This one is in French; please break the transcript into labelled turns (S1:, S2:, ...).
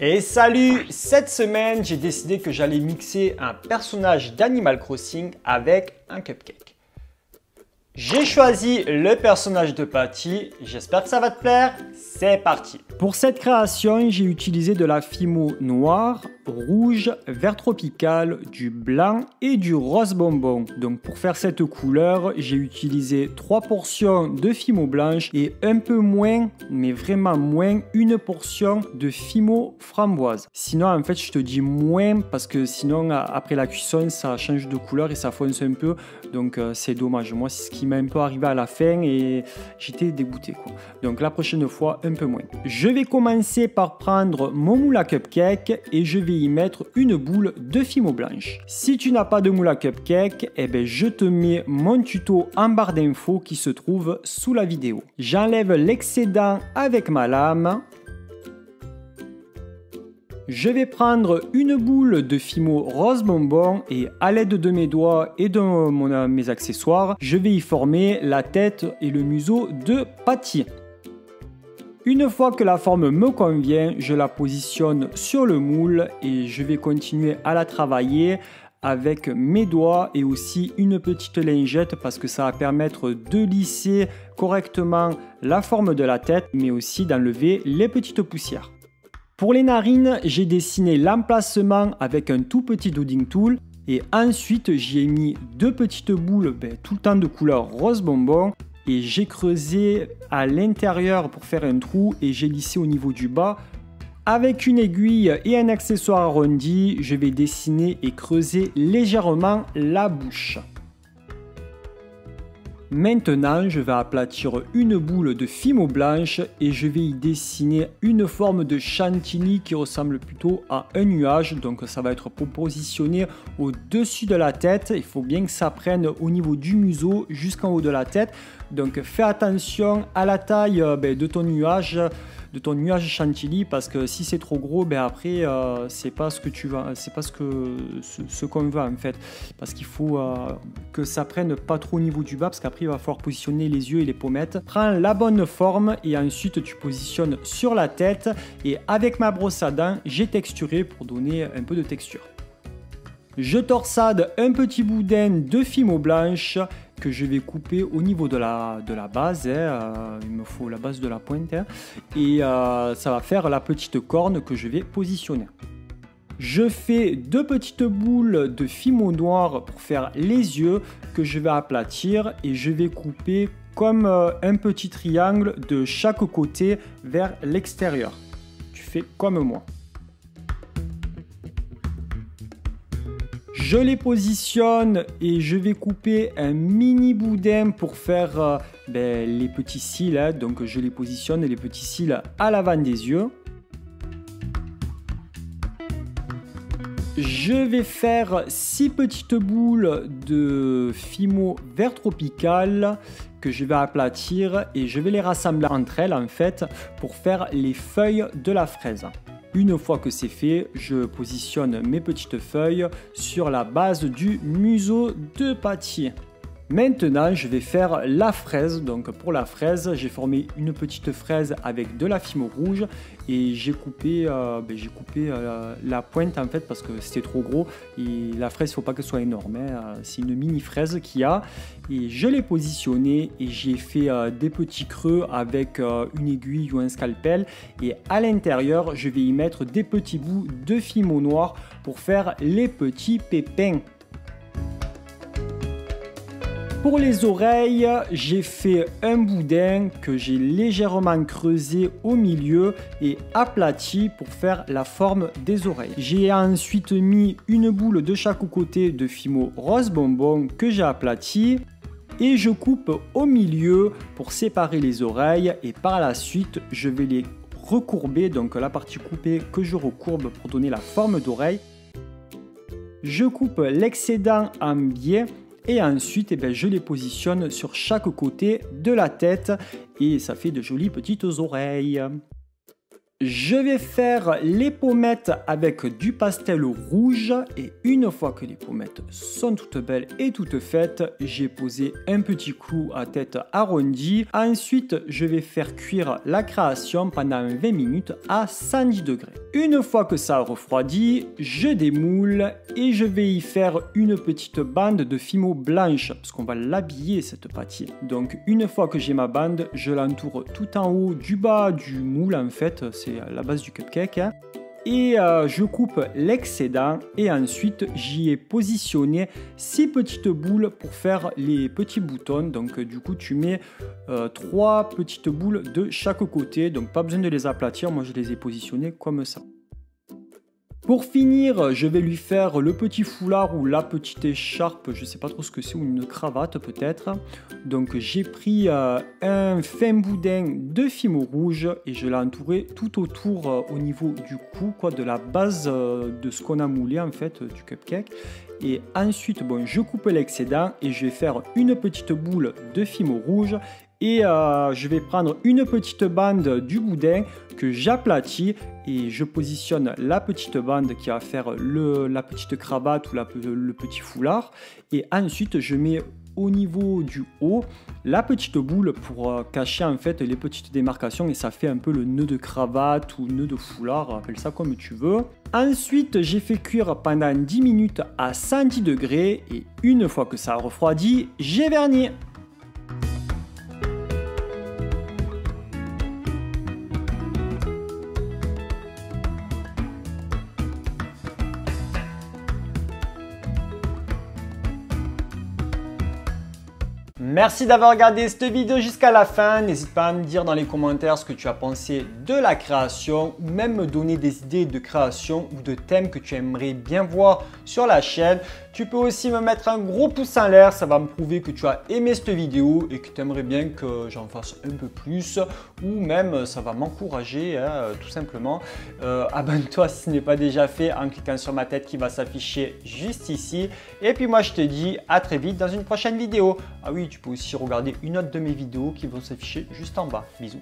S1: Et salut! Cette semaine, j'ai décidé que j'allais mixer un personnage d'Animal Crossing avec un cupcake. J'ai choisi le personnage de Patty, j'espère que ça va te plaire, c'est parti! Pour cette création, j'ai utilisé de la Fimo noire, rouge, vert tropical, du blanc et du rose bonbon. Donc pour faire cette couleur, j'ai utilisé 3 portions de Fimo blanche et un peu moins, mais vraiment moins, une portion de Fimo framboise. Sinon en fait je te dis moins parce que sinon après la cuisson ça change de couleur et ça fonce un peu. Donc c'est dommage. Moi c'est ce qui m'est un peu arrivé à la fin et j'étais dégoûté quoi. Donc la prochaine fois un peu moins. Je vais commencer par prendre mon moule à cupcake et je vais y mettre une boule de Fimo blanche. Si tu n'as pas de moule à cupcake, eh ben je te mets mon tuto en barre d'infos qui se trouve sous la vidéo. J'enlève l'excédent avec ma lame. Je vais prendre une boule de Fimo rose bonbon et à l'aide de mes doigts et de mes accessoires, je vais y former la tête et le museau de Patty. Une fois que la forme me convient, je la positionne sur le moule et je vais continuer à la travailler avec mes doigts et aussi une petite lingette parce que ça va permettre de lisser correctement la forme de la tête mais aussi d'enlever les petites poussières. Pour les narines, j'ai dessiné l'emplacement avec un tout petit dotting tool et ensuite j'y ai mis 2 petites boules tout le temps de couleur rose bonbon et j'ai creusé à l'intérieur pour faire un trou et j'ai lissé au niveau du bas. Avec une aiguille et un accessoire arrondi, je vais dessiner et creuser légèrement la bouche. Maintenant, je vais aplatir une boule de Fimo blanche et je vais y dessiner une forme de chantilly qui ressemble plutôt à un nuage. Donc ça va être positionné au-dessus de la tête. Il faut bien que ça prenne au niveau du museau jusqu'en haut de la tête. Donc fais attention à la taille de ton nuage chantilly parce que si c'est trop gros après c'est pas ce que tu vas, c'est pas ce qu'on veut en fait, parce qu'il faut que ça prenne pas trop au niveau du bas parce qu'après il va falloir positionner les yeux et les pommettes. Prends la bonne forme et ensuite tu positionnes sur la tête et avec ma brosse à dents j'ai texturé pour donner un peu de texture. Je torsade un petit boudin de Fimo blanche que je vais couper au niveau de la base, il me faut la base de la pointe et ça va faire la petite corne que je vais positionner. Je fais 2 petites boules de Fimo noir pour faire les yeux que je vais aplatir et je vais couper comme un petit triangle de chaque côté vers l'extérieur. Tu fais comme moi. Je les positionne et je vais couper un mini boudin pour faire les petits cils. Donc je les positionne les petits cils à l'avant des yeux. Je vais faire 6 petites boules de Fimo vert tropical que je vais aplatir et je vais les rassembler entre elles en fait pour faire les feuilles de la fraise. Une fois que c'est fait, je positionne mes petites feuilles sur la base du museau de Patty. Maintenant, je vais faire la fraise. Donc pour la fraise, j'ai formé une petite fraise avec de la Fimo rouge et j'ai coupé, la pointe en fait parce que c'était trop gros et la fraise, il ne faut pas qu'elle soit énorme. C'est une mini fraise qu'il y a et je l'ai positionnée et j'ai fait des petits creux avec une aiguille ou un scalpel et à l'intérieur, je vais y mettre des petits bouts de Fimo noir pour faire les petits pépins. Pour les oreilles, j'ai fait un boudin que j'ai légèrement creusé au milieu et aplati pour faire la forme des oreilles. J'ai ensuite mis une boule de chaque côté de Fimo rose bonbon que j'ai aplati et je coupe au milieu pour séparer les oreilles et par la suite je vais les recourber, donc la partie coupée que je recourbe pour donner la forme d'oreille. Je coupe l'excédent en biais. Et ensuite, je les positionne sur chaque côté de la tête et ça fait de jolies petites oreilles. Je vais faire les pommettes avec du pastel rouge et une fois que les pommettes sont toutes belles et toutes faites, j'ai posé un petit clou à tête arrondie. Ensuite, je vais faire cuire la création pendant 20 minutes à 110 degrés. Une fois que ça a refroidi, je démoule et je vais y faire une petite bande de fimo blanche parce qu'on va l'habiller cette pâtier. Donc une fois que j'ai ma bande, je l'entoure tout en haut du bas du moule en fait, c'est la base du cupcake. Et je coupe l'excédent et ensuite j'y ai positionné 6 petites boules pour faire les petits boutons. Donc du coup tu mets 3 petites boules de chaque côté, donc pas besoin de les aplatir, moi je les ai positionnées comme ça. Pour finir, je vais lui faire le petit foulard ou la petite écharpe, je ne sais pas trop ce que c'est, ou une cravate peut-être. Donc j'ai pris un fin boudin de fimo rouge et je l'ai entouré tout autour au niveau du cou, quoi, de la base de ce qu'on a moulé en fait, du cupcake. Et ensuite, bon, je coupe l'excédent et je vais faire une petite boule de fimo rouge. Et je vais prendre une petite bande du boudin que j'aplatis et je positionne la petite bande qui va faire la petite cravate ou le petit foulard. Et ensuite, je mets au niveau du haut la petite boule pour cacher en fait les petites démarcations et ça fait un peu le nœud de cravate ou nœud de foulard, appelle ça comme tu veux. Ensuite, j'ai fait cuire pendant 10 minutes à 110 degrés et une fois que ça a refroidi, j'ai verni. Merci d'avoir regardé cette vidéo jusqu'à la fin. N'hésite pas à me dire dans les commentaires ce que tu as pensé de la création ou même me donner des idées de création ou de thèmes que tu aimerais bien voir sur la chaîne. Tu peux aussi me mettre un gros pouce en l'air, ça va me prouver que tu as aimé cette vidéo et que tu aimerais bien que j'en fasse un peu plus ou même ça va m'encourager tout simplement. Abonne-toi si ce n'est pas déjà fait en cliquant sur ma tête qui va s'afficher juste ici. Et puis moi je te dis à très vite dans une prochaine vidéo. Ah oui, tu peux aussi regarder une autre de mes vidéos qui vont s'afficher juste en bas. Bisous.